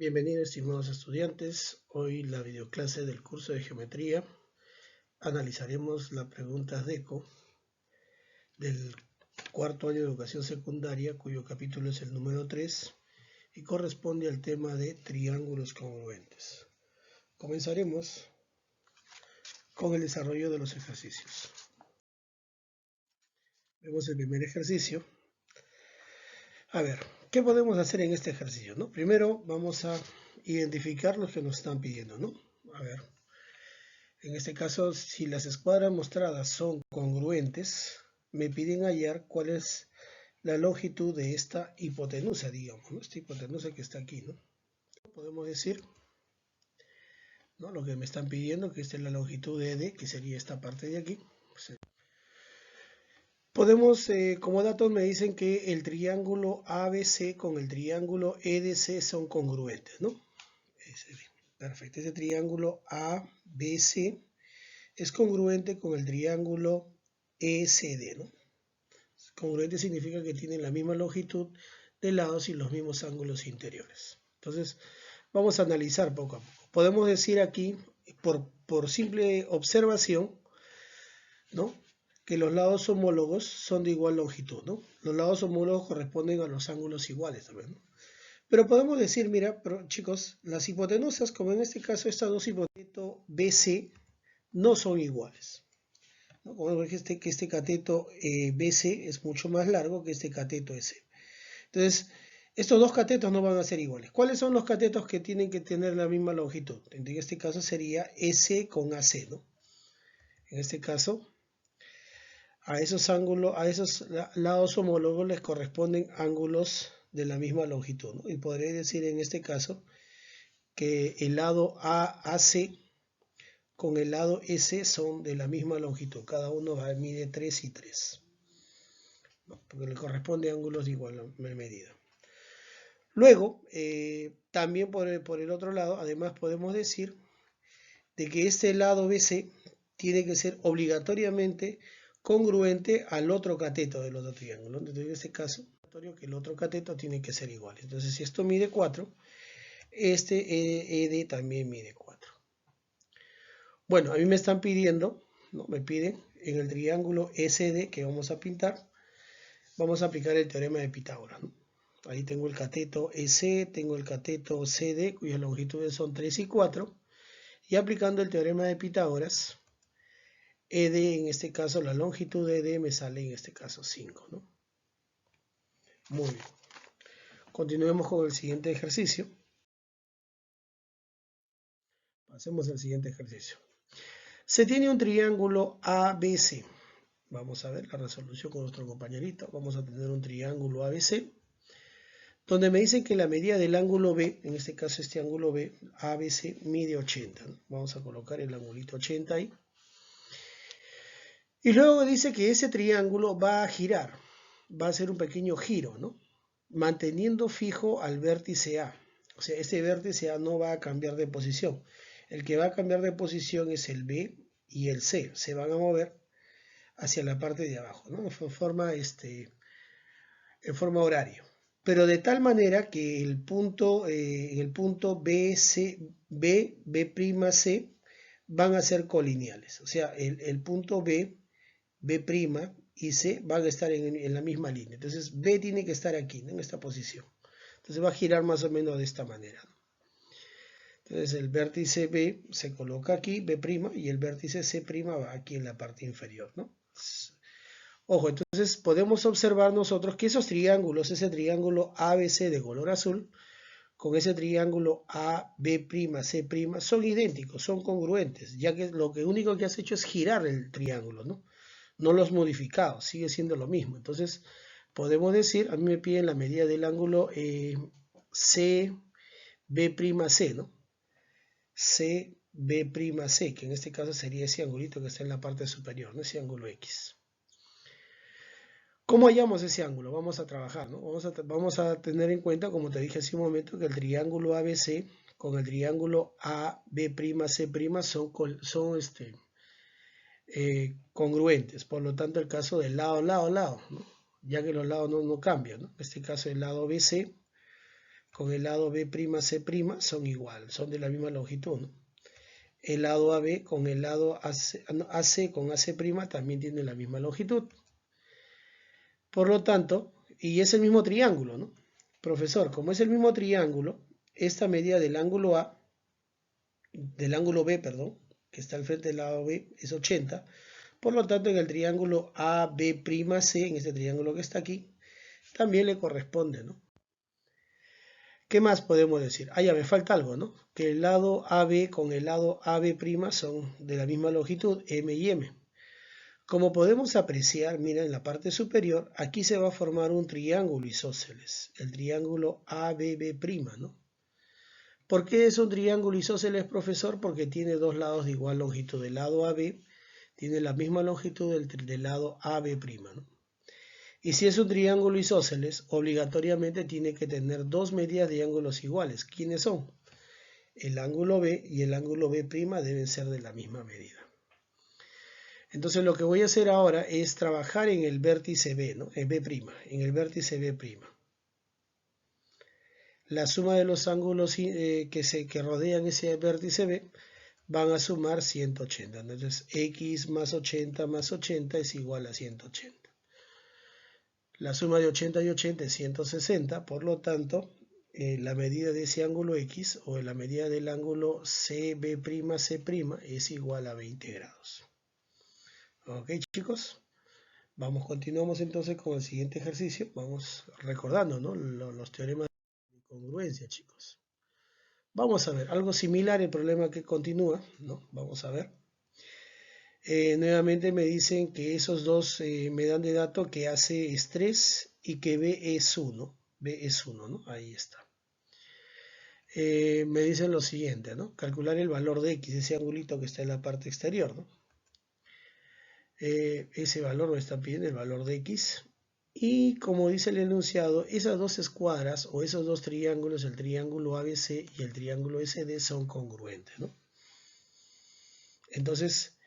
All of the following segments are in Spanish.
Bienvenidos, estimados estudiantes. Hoy la videoclase del curso de geometría. Analizaremos las preguntas DECO del cuarto año de educación secundaria, cuyo capítulo es el número 3 y corresponde al tema de triángulos congruentes. Comenzaremos con el desarrollo de los ejercicios. Vemos el primer ejercicio. A ver, ¿qué podemos hacer en este ejercicio, no? Primero vamos a identificar los que nos están pidiendo, ¿no? A ver, en este caso, si las escuadras mostradas son congruentes, me piden hallar cuál es la longitud de esta hipotenusa, digamos, ¿no? Esta hipotenusa que está aquí, ¿no? Podemos decir, ¿no? Lo que me están pidiendo, que esta es la longitud de ED, que sería esta parte de aquí. Podemos, como datos me dicen que el triángulo ABC con el triángulo EDC son congruentes, ¿no? Perfecto, ese triángulo ABC es congruente con el triángulo ECD, ¿no? Congruente significa que tienen la misma longitud de lados y los mismos ángulos interiores. Entonces, vamos a analizar poco a poco. Podemos decir aquí, por simple observación, ¿no?, que los lados homólogos son de igual longitud, ¿no? Los lados homólogos corresponden a los ángulos iguales también, ¿no? Pero podemos decir, mira, pero, chicos, las hipotenusas, como en este caso estas dos hipotenusos BC, no son iguales, ¿no? Podemos ver que este cateto BC es mucho más largo que este cateto EC. Entonces, estos dos catetos no van a ser iguales. ¿Cuáles son los catetos que tienen que tener la misma longitud? En este caso sería EC con AC, ¿no? En este caso, a esos ángulos, a esos lados homólogos les corresponden ángulos de la misma longitud, ¿no? Y podré decir en este caso que el lado AAC con el lado S son de la misma longitud. Cada uno mide 3 y 3, ¿no? Porque le corresponde ángulos de igual medida. Luego, también por el otro lado, además podemos decir de que este lado BC tiene que ser obligatoriamente congruente al otro cateto del otro triángulo. Entonces, en este caso, que el otro cateto tiene que ser igual. Entonces, si esto mide 4, este ED también mide 4. Bueno, a mí me están pidiendo, ¿no? Me piden en el triángulo SD que vamos a pintar, vamos a aplicar el teorema de Pitágoras, ¿no? Ahí tengo el cateto EC, tengo el cateto CD, cuyas longitudes son 3 y 4. Y aplicando el teorema de Pitágoras, ED, en este caso, la longitud de ED me sale en este caso 5, ¿no? Muy bien. Continuemos con el siguiente ejercicio. Hacemos el siguiente ejercicio. Se tiene un triángulo ABC. Vamos a ver la resolución con nuestro compañerito. Vamos a tener un triángulo ABC, donde me dicen que la medida del ángulo B, en este caso este ángulo B, ABC, mide 80. ¿no? Vamos a colocar el angulito 80 ahí. Y luego dice que ese triángulo va a girar, va a hacer un pequeño giro, ¿no? Manteniendo fijo al vértice A. O sea, este vértice A no va a cambiar de posición. El que va a cambiar de posición es el B y el C. Se van a mover hacia la parte de abajo, ¿no? En forma horaria. Pero de tal manera que en el punto B, B', van a ser colineales. O sea, el punto B' y C van a estar en la misma línea. Entonces B tiene que estar aquí, ¿no? En esta posición. Entonces va a girar más o menos de esta manera, ¿no? Entonces el vértice B se coloca aquí, B', y el vértice C' va aquí en la parte inferior, ¿no? Ojo, entonces podemos observar nosotros que esos triángulos, ese triángulo ABC de color azul, con ese triángulo AB', C', son idénticos, son congruentes, ya que lo único que has hecho es girar el triángulo, ¿no? No los modificados, sigue siendo lo mismo. Entonces, podemos decir, a mí me piden la medida del ángulo CB'C, ¿no? CB'C, que en este caso sería ese angulito que está en la parte superior, ¿no? Ese ángulo X. ¿Cómo hallamos ese ángulo? Vamos a trabajar, ¿no? Vamos a tener en cuenta, como te dije hace un momento, que el triángulo ABC con el triángulo AB'C' son congruentes. Por lo tanto, el caso del lado, ¿no? Ya que los lados no cambian, ¿no? En este caso, el lado BC con el lado B'C' son igual, son de la misma longitud, ¿no? El lado AB con el lado AC con AC' también tiene la misma longitud. Por lo tanto, y es el mismo triángulo, ¿no? Profesor, como es el mismo triángulo, esta medida del ángulo A, del ángulo B, perdón, que está al frente del lado B, es 80. Por lo tanto, en el triángulo AB'C, en este triángulo que está aquí, también le corresponde, ¿no? ¿Qué más podemos decir? Ah, ya me falta algo, ¿no? Que el lado AB con el lado AB' son de la misma longitud, M y M. Como podemos apreciar, mira, en la parte superior, aquí se va a formar un triángulo isósceles, el triángulo ABB', ¿no? ¿Por qué es un triángulo isósceles, profesor? Porque tiene dos lados de igual longitud. El lado AB tiene la misma longitud del lado AB', ¿no? Y si es un triángulo isósceles, obligatoriamente tiene que tener dos medidas de ángulos iguales. ¿Quiénes son? El ángulo B y el ángulo B' deben ser de la misma medida. Entonces lo que voy a hacer ahora es trabajar en el vértice B, ¿no? En B', en el vértice B'. La suma de los ángulos que rodean ese vértice B van a sumar 180. Entonces x más 80 es igual a 180. La suma de 80 y 80 es 160, por lo tanto, la medida de ese ángulo X o la medida del ángulo CB'C' es igual a 20 grados. Ok, chicos, continuamos entonces con el siguiente ejercicio. Vamos recordando, ¿no? Los teoremas de congruencia, chicos. Vamos a ver, algo similar el problema que continúa, ¿no? Vamos a ver. Nuevamente me dicen que esos dos me dan de dato que AC es 3 y que B es 1. B es 1, ¿no? Ahí está. Me dicen lo siguiente, ¿no? Calcular el valor de X, ese angulito que está en la parte exterior, ¿no? Ese valor me está pidiendo, el valor de X. Y como dice el enunciado, esas dos escuadras o esos dos triángulos, el triángulo ABC y el triángulo SD, son congruentes, ¿no? Entonces,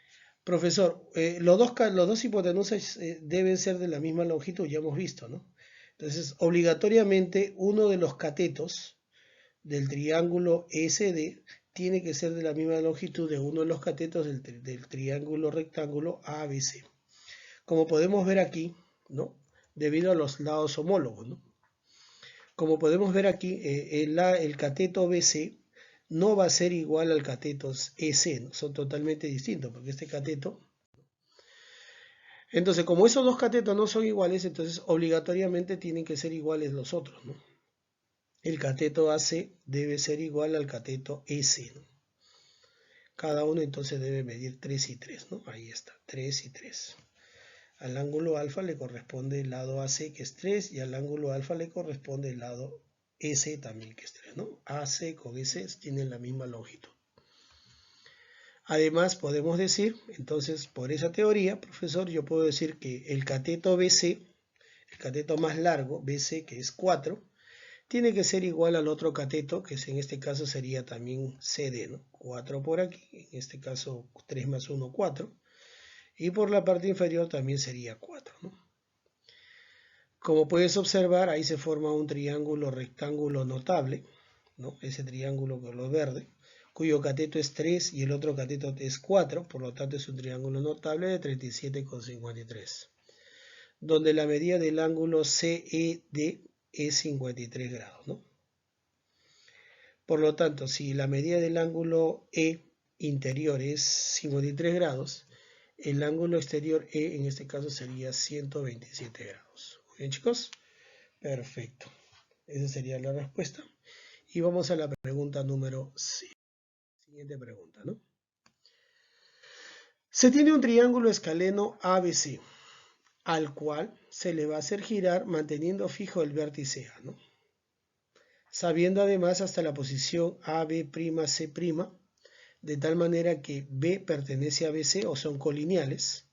profesor, los dos hipotenusas deben ser de la misma longitud, ya hemos visto, ¿no? Entonces, obligatoriamente, uno de los catetos del triángulo SD tiene que ser de la misma longitud de uno de los catetos del triángulo rectángulo ABC. Como podemos ver aquí, ¿no? Debido a los lados homólogos, ¿no? Como podemos ver aquí, el cateto BC no va a ser igual al cateto EC, ¿no? Son totalmente distintos, porque este cateto... Entonces, como esos dos catetos no son iguales, entonces obligatoriamente tienen que ser iguales los otros, ¿no? El cateto AC debe ser igual al cateto EC, ¿no? Cada uno entonces debe medir 3 y 3, ¿no? Ahí está, 3 y 3. Al ángulo alfa le corresponde el lado AC, que es 3, y al ángulo alfa le corresponde el lado EC también, que es 3, ¿no? AC con EC tienen la misma longitud. Además, podemos decir, entonces, por esa teoría, profesor, yo puedo decir que el cateto BC, el cateto más largo, BC, que es 4, tiene que ser igual al otro cateto, que en este caso sería también CD, ¿no? 4 por aquí, en este caso 3 más 1, 4. Y por la parte inferior también sería 4, ¿no? Como puedes observar, ahí se forma un triángulo rectángulo notable, ¿no? Ese triángulo color verde, cuyo cateto es 3 y el otro cateto es 4, por lo tanto es un triángulo notable de 37,53, donde la medida del ángulo CED es 53 grados, ¿no? Por lo tanto, si la medida del ángulo E interior es 53 grados, el ángulo exterior E en este caso sería 127 grados. Muy bien, chicos. Perfecto. Esa sería la respuesta. Y vamos a la pregunta número 6. Siguiente pregunta, ¿no? Se tiene un triángulo escaleno ABC, al cual se le va a hacer girar manteniendo fijo el vértice A, ¿no? Sabiendo además hasta la posición AB'C', de tal manera que B pertenece a BC o son colineales,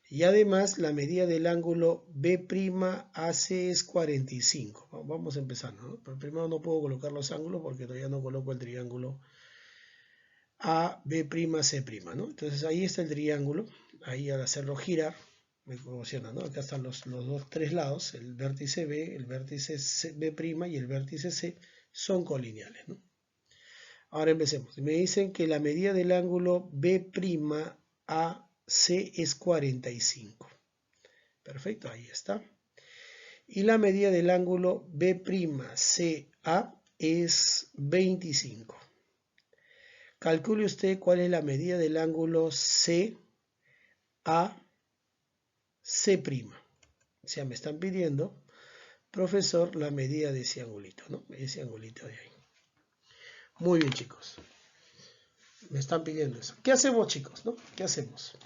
y además la medida del ángulo B'AC es 45. Vamos empezando, ¿no? Pero primero no puedo colocar los ángulos porque todavía no coloco el triángulo AB'C', ¿no? Entonces ahí está el triángulo, ahí al hacerlo girar, me emociona, ¿no? Acá están los tres lados, el vértice B, el vértice B' y el vértice C son colineales, ¿no? Ahora empecemos. Me dicen que la medida del ángulo B'AC es 45. Perfecto, ahí está. Y la medida del ángulo B'CA es 25. Calcule usted cuál es la medida del ángulo CAC'. O sea, me están pidiendo, profesor, la medida de ese angulito, ¿no? Ese angulito de ahí. Muy bien, chicos. Me están pidiendo eso. ¿Qué hacemos, chicos? ¿No? ¿Qué hacemos?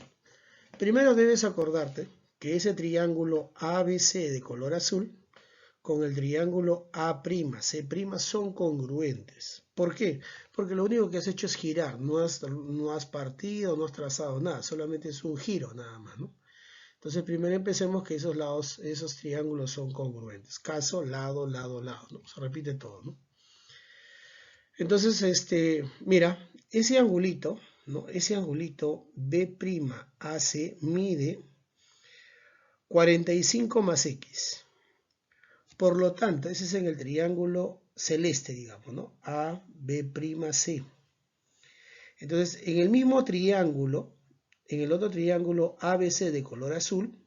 Primero debes acordarte que ese triángulo ABC de color azul con el triángulo A'C' son congruentes. ¿Por qué? Porque lo único que has hecho es girar, no has partido, no has trazado nada, solamente es un giro nada más, ¿no? Entonces primero empecemos que esos lados, esos triángulos son congruentes. Caso, lado, lado, lado, ¿no? Se repite todo, ¿no? Entonces, mira, ese angulito, ¿no? Ese angulito B'AC mide 45 más X. Por lo tanto, ese es en el triángulo celeste, digamos, ¿no? AB'C. Entonces, en el mismo triángulo, en el otro triángulo ABC de color azul,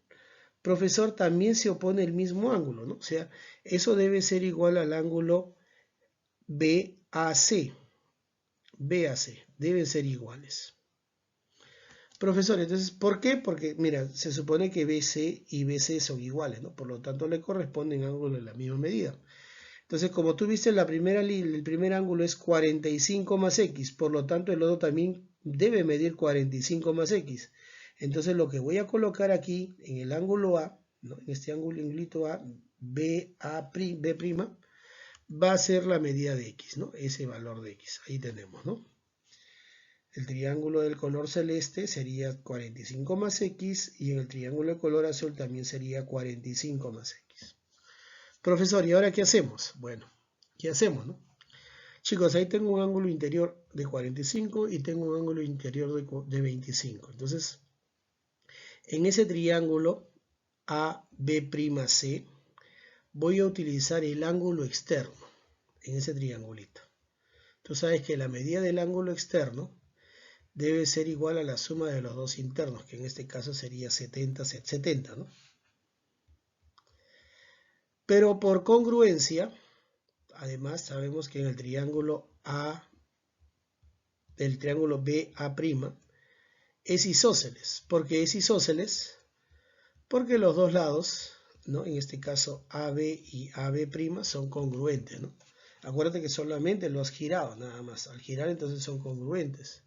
profesor, también se opone el mismo ángulo, ¿no? O sea, eso debe ser igual al ángulo BAC. BAC, deben ser iguales. Profesor, entonces, ¿por qué? Porque, mira, se supone que BC y BC son iguales, ¿no? Por lo tanto, le corresponden ángulos de la misma medida. Entonces, como tú viste, el primer ángulo es 45 más X, por lo tanto, el otro también debe medir 45 más X. Entonces, lo que voy a colocar aquí en el ángulo A, ¿no? En este angulito A, B' va a ser la medida de X, ¿no? Ese valor de X. Ahí tenemos, ¿no? El triángulo del color celeste sería 45 más X y en el triángulo de color azul también sería 45 más X. Profesor, ¿y ahora qué hacemos? Bueno, ¿qué hacemos, no? Chicos, ahí tengo un ángulo interior de 45 y tengo un ángulo interior de 25. Entonces, en ese triángulo AB'C voy a utilizar el ángulo externo en ese triangulito. Tú sabes que la medida del ángulo externo debe ser igual a la suma de los dos internos, que en este caso sería 70, ¿no? Pero por congruencia, además sabemos que en el triángulo BA' es isósceles. ¿Por qué es isósceles? Porque los dos lados, ¿no? En este caso AB y AB' son congruentes, ¿no? Acuérdate que solamente lo has girado, nada más. Al girar entonces son congruentes.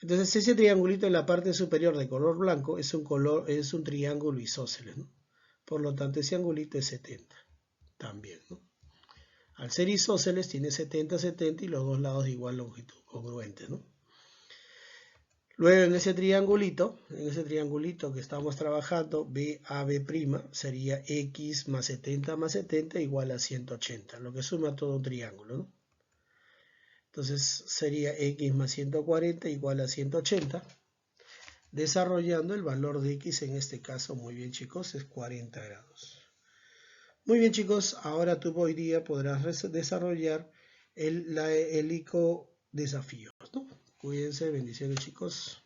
Entonces ese triangulito en la parte superior de color blanco es un triángulo isósceles, ¿no? Por lo tanto ese angulito es 70 también, ¿no? Al ser isósceles tiene 70, 70 y los dos lados de igual longitud, congruentes, ¿no? Luego en ese triangulito que estamos trabajando, BAB' sería X más 70 igual a 180, lo que suma todo un triángulo, ¿no? Entonces sería X más 140 igual a 180, desarrollando el valor de X en este caso, muy bien chicos, es 40 grados. Muy bien chicos, ahora tú hoy día podrás desarrollar el ICO desafío, ¿no? Cuídense, bendiciones chicos.